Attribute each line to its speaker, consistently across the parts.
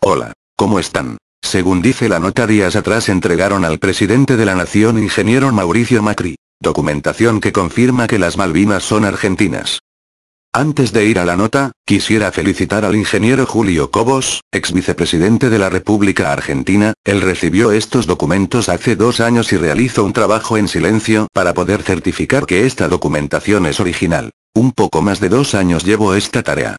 Speaker 1: Hola, ¿cómo están? Según dice la nota, días atrás entregaron al presidente de la nación, ingeniero Mauricio Macri, documentación que confirma que las Malvinas son argentinas. Antes de ir a la nota, quisiera felicitar al ingeniero Julio Cobos, ex vicepresidente de la República Argentina. Él recibió estos documentos hace 2 años y realizó un trabajo en silencio para poder certificar que esta documentación es original. Un poco más de 2 años llevó esta tarea.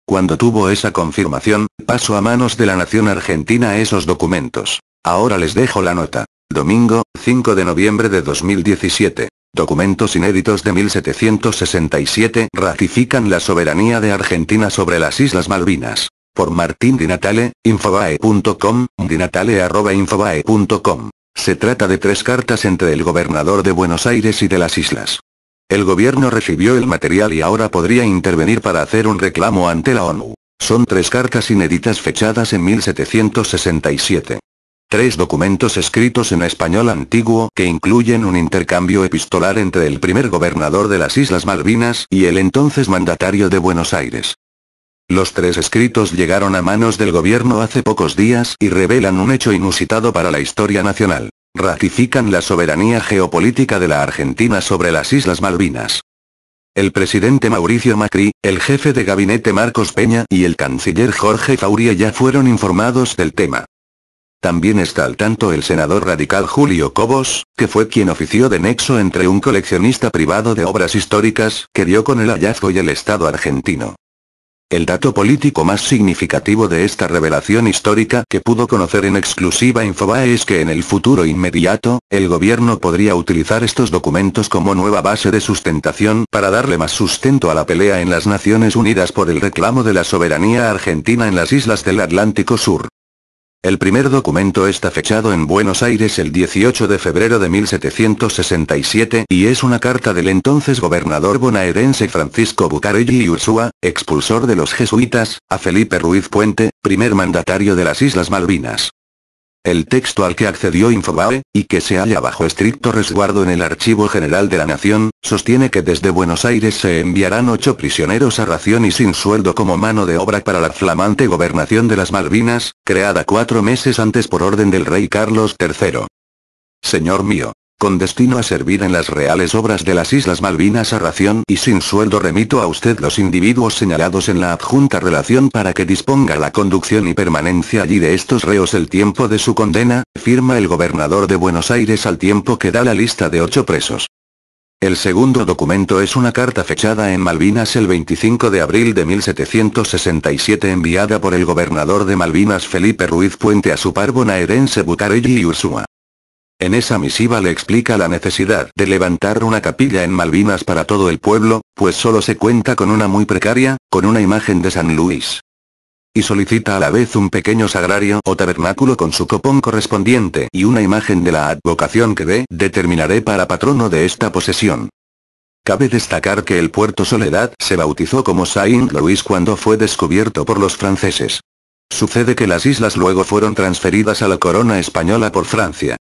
Speaker 1: Cuando tuvo esa confirmación, pasó a manos de la nación argentina esos documentos. Ahora les dejo la nota. Domingo, 5 de noviembre de 2017. Documentos inéditos de 1767 ratifican la soberanía de Argentina sobre las Islas Malvinas. Por Martín Di Natale, Infobae.com, dinatale@infobae.com. Se trata de 3 cartas entre el gobernador de Buenos Aires y de las islas. El gobierno recibió el material y ahora podría intervenir para hacer un reclamo ante la ONU. Son 3 cartas inéditas fechadas en 1767. 3 documentos escritos en español antiguo que incluyen un intercambio epistolar entre el primer gobernador de las Islas Malvinas y el entonces mandatario de Buenos Aires. Los 3 escritos llegaron a manos del gobierno hace pocos días y revelan un hecho inusitado para la historia nacional. Ratifican la soberanía geopolítica de la Argentina sobre las Islas Malvinas. El presidente Mauricio Macri, el jefe de gabinete Marcos Peña y el canciller Jorge Fauria ya fueron informados del tema. También está al tanto el senador radical Julio Cobos, que fue quien ofició de nexo entre un coleccionista privado de obras históricas, que dio con el hallazgo, y el Estado argentino. El dato político más significativo de esta revelación histórica que pudo conocer en exclusiva Infobae es que en el futuro inmediato, el gobierno podría utilizar estos documentos como nueva base de sustentación para darle más sustento a la pelea en las Naciones Unidas por el reclamo de la soberanía argentina en las islas del Atlántico Sur. El primer documento está fechado en Buenos Aires el 18 de febrero de 1767 y es una carta del entonces gobernador bonaerense Francisco Bucarelli y Ursúa, expulsor de los jesuitas, a Felipe Ruiz Puente, primer mandatario de las Islas Malvinas. El texto al que accedió Infobae, y que se halla bajo estricto resguardo en el Archivo General de la Nación, sostiene que desde Buenos Aires se enviarán 8 prisioneros a ración y sin sueldo como mano de obra para la flamante gobernación de las Malvinas, creada 4 meses antes por orden del rey Carlos III. Señor mío, con destino a servir en las reales obras de las Islas Malvinas a ración y sin sueldo, remito a usted los individuos señalados en la adjunta relación para que disponga la conducción y permanencia allí de estos reos el tiempo de su condena, firma el gobernador de Buenos Aires al tiempo que da la lista de 8 presos. El segundo documento es una carta fechada en Malvinas el 25 de abril de 1767 enviada por el gobernador de Malvinas Felipe Ruiz Puente a su par bonaerense Bucarelli y Ursúa. En esa misiva le explica la necesidad de levantar una capilla en Malvinas para todo el pueblo, pues solo se cuenta con una muy precaria, con una imagen de San Luis. Y solicita a la vez un pequeño sagrario o tabernáculo con su copón correspondiente y una imagen de la advocación que determinaré para patrono de esta posesión. Cabe destacar que el puerto Soledad se bautizó como Saint Louis cuando fue descubierto por los franceses. Sucede que las islas luego fueron transferidas a la corona española por Francia.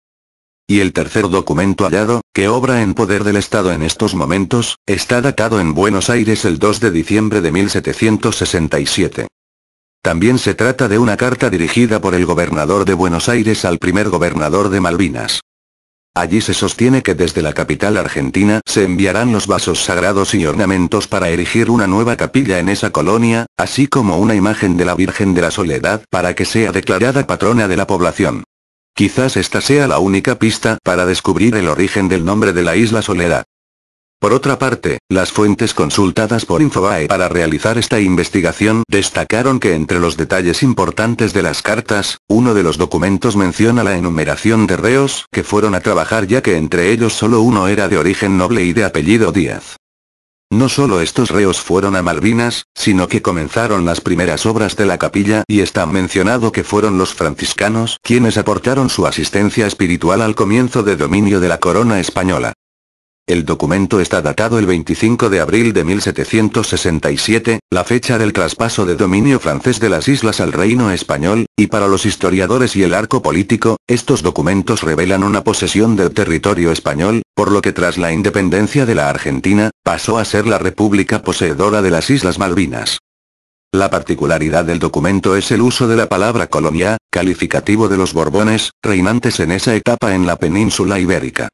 Speaker 1: Y el tercer documento hallado, que obra en poder del Estado en estos momentos, está datado en Buenos Aires el 2 de diciembre de 1767. También se trata de una carta dirigida por el gobernador de Buenos Aires al primer gobernador de Malvinas. Allí se sostiene que desde la capital argentina se enviarán los vasos sagrados y ornamentos para erigir una nueva capilla en esa colonia, así como una imagen de la Virgen de la Soledad para que sea declarada patrona de la población. Quizás esta sea la única pista para descubrir el origen del nombre de la isla Soledad. Por otra parte, las fuentes consultadas por Infobae para realizar esta investigación destacaron que entre los detalles importantes de las cartas, uno de los documentos menciona la enumeración de reos que fueron a trabajar, ya que entre ellos solo uno era de origen noble y de apellido Díaz. No solo estos reos fueron a Malvinas, sino que comenzaron las primeras obras de la capilla y está mencionado que fueron los franciscanos quienes aportaron su asistencia espiritual al comienzo de dominio de la corona española. El documento está datado el 25 de abril de 1767, la fecha del traspaso de dominio francés de las islas al reino español, y para los historiadores y el arco político, estos documentos revelan una posesión del territorio español, por lo que tras la independencia de la Argentina, pasó a ser la república poseedora de las Islas Malvinas. La particularidad del documento es el uso de la palabra colonia, calificativo de los Borbones, reinantes en esa etapa en la península ibérica.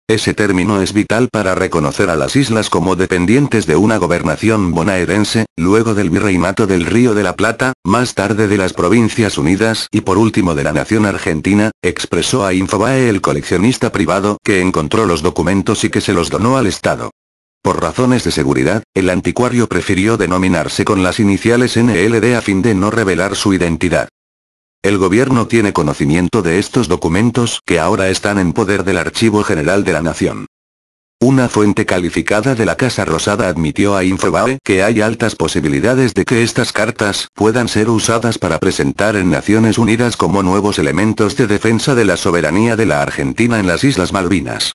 Speaker 1: Ese término es vital para reconocer a las islas como dependientes de una gobernación bonaerense, luego del virreinato del Río de la Plata, más tarde de las Provincias Unidas y por último de la nación argentina, expresó a Infobae el coleccionista privado que encontró los documentos y que se los donó al Estado. Por razones de seguridad, el anticuario prefirió denominarse con las iniciales NLD a fin de no revelar su identidad. El gobierno tiene conocimiento de estos documentos que ahora están en poder del Archivo General de la Nación. Una fuente calificada de la Casa Rosada admitió a Infobae que hay altas posibilidades de que estas cartas puedan ser usadas para presentar en Naciones Unidas como nuevos elementos de defensa de la soberanía de la Argentina en las Islas Malvinas.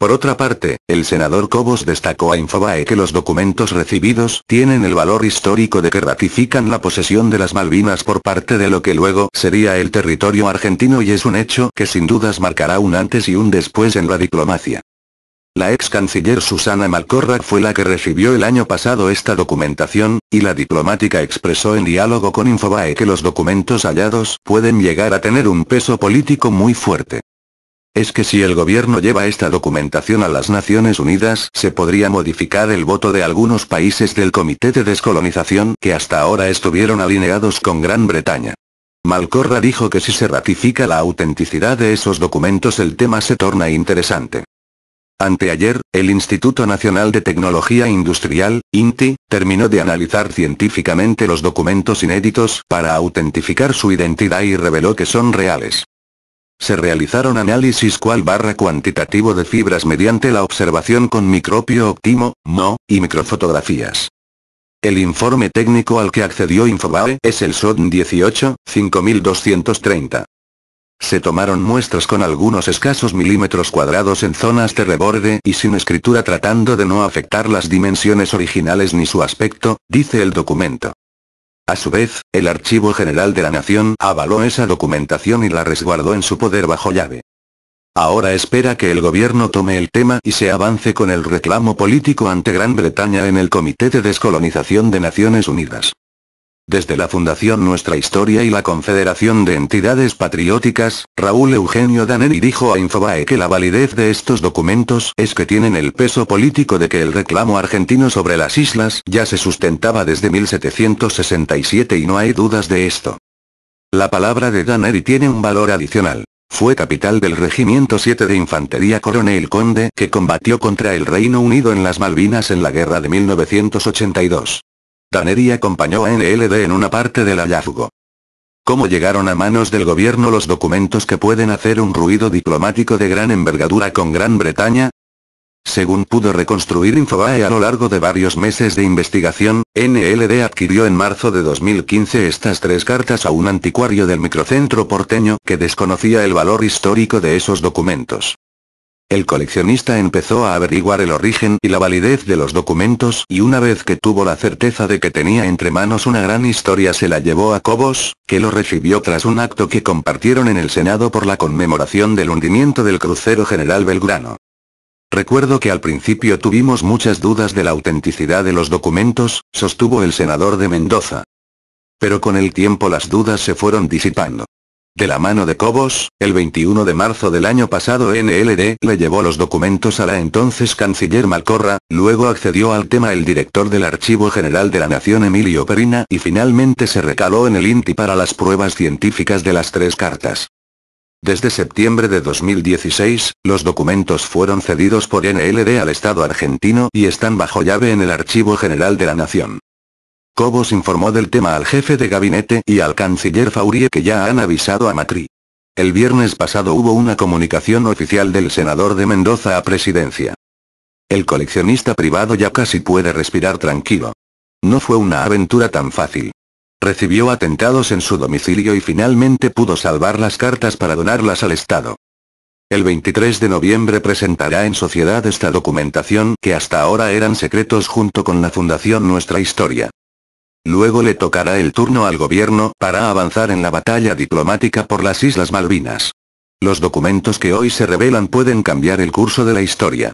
Speaker 1: Por otra parte, el senador Cobos destacó a Infobae que los documentos recibidos tienen el valor histórico de que ratifican la posesión de las Malvinas por parte de lo que luego sería el territorio argentino y es un hecho que sin dudas marcará un antes y un después en la diplomacia. La ex canciller Susana Malcorra fue la que recibió el año pasado esta documentación, y la diplomática expresó en diálogo con Infobae que los documentos hallados pueden llegar a tener un peso político muy fuerte. Es que si el gobierno lleva esta documentación a las Naciones Unidas, se podría modificar el voto de algunos países del Comité de Descolonización que hasta ahora estuvieron alineados con Gran Bretaña. Malcorra dijo que si se ratifica la autenticidad de esos documentos el tema se torna interesante. Anteayer, el Instituto Nacional de Tecnología Industrial, INTI, terminó de analizar científicamente los documentos inéditos para autentificar su identidad y reveló que son reales. Se realizaron análisis cuantitativo de fibras mediante la observación con microscopio óptimo, MO, y microfotografías. El informe técnico al que accedió Infobae es el SON 18, 5230. Se tomaron muestras con algunos escasos milímetros cuadrados en zonas de reborde y sin escritura tratando de no afectar las dimensiones originales ni su aspecto, dice el documento. A su vez, el Archivo General de la Nación avaló esa documentación y la resguardó en su poder bajo llave. Ahora espera que el gobierno tome el tema y se avance con el reclamo político ante Gran Bretaña en el Comité de Descolonización de Naciones Unidas. Desde la Fundación Nuestra Historia y la Confederación de Entidades Patrióticas, Raúl Eugenio Daneri dijo a Infobae que la validez de estos documentos es que tienen el peso político de que el reclamo argentino sobre las islas ya se sustentaba desde 1767 y no hay dudas de esto. La palabra de Daneri tiene un valor adicional. Fue capitán del Regimiento 7 de Infantería Coronel Conde que combatió contra el Reino Unido en las Malvinas en la guerra de 1982. Daneri acompañó a NLD en una parte del hallazgo. ¿Cómo llegaron a manos del gobierno los documentos que pueden hacer un ruido diplomático de gran envergadura con Gran Bretaña? Según pudo reconstruir Infobae a lo largo de varios meses de investigación, NLD adquirió en marzo de 2015 estas 3 cartas a un anticuario del microcentro porteño que desconocía el valor histórico de esos documentos. El coleccionista empezó a averiguar el origen y la validez de los documentos y una vez que tuvo la certeza de que tenía entre manos una gran historia se la llevó a Cobos, que lo recibió tras un acto que compartieron en el Senado por la conmemoración del hundimiento del crucero General Belgrano. Recuerdo que al principio tuvimos muchas dudas de la autenticidad de los documentos, sostuvo el senador de Mendoza. Pero con el tiempo las dudas se fueron disipando. De la mano de Cobos, el 21 de marzo del año pasado NLD le llevó los documentos a la entonces canciller Malcorra, luego accedió al tema el director del Archivo General de la Nación Emilio Perina y finalmente se recaló en el INTI para las pruebas científicas de las 3 cartas. Desde septiembre de 2016, los documentos fueron cedidos por NLD al Estado argentino y están bajo llave en el Archivo General de la Nación. Cobos informó del tema al jefe de gabinete y al canciller Faurie que ya han avisado a Macri. El viernes pasado hubo una comunicación oficial del senador de Mendoza a Presidencia. El coleccionista privado ya casi puede respirar tranquilo. No fue una aventura tan fácil. Recibió atentados en su domicilio y finalmente pudo salvar las cartas para donarlas al Estado. El 23 de noviembre presentará en sociedad esta documentación que hasta ahora eran secretos junto con la Fundación Nuestra Historia. Luego le tocará el turno al gobierno para avanzar en la batalla diplomática por las Islas Malvinas. Los documentos que hoy se revelan pueden cambiar el curso de la historia.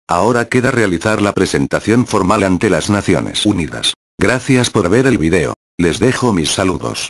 Speaker 1: Ahora queda realizar la presentación formal ante las Naciones Unidas. Gracias por ver el video. Les dejo mis saludos.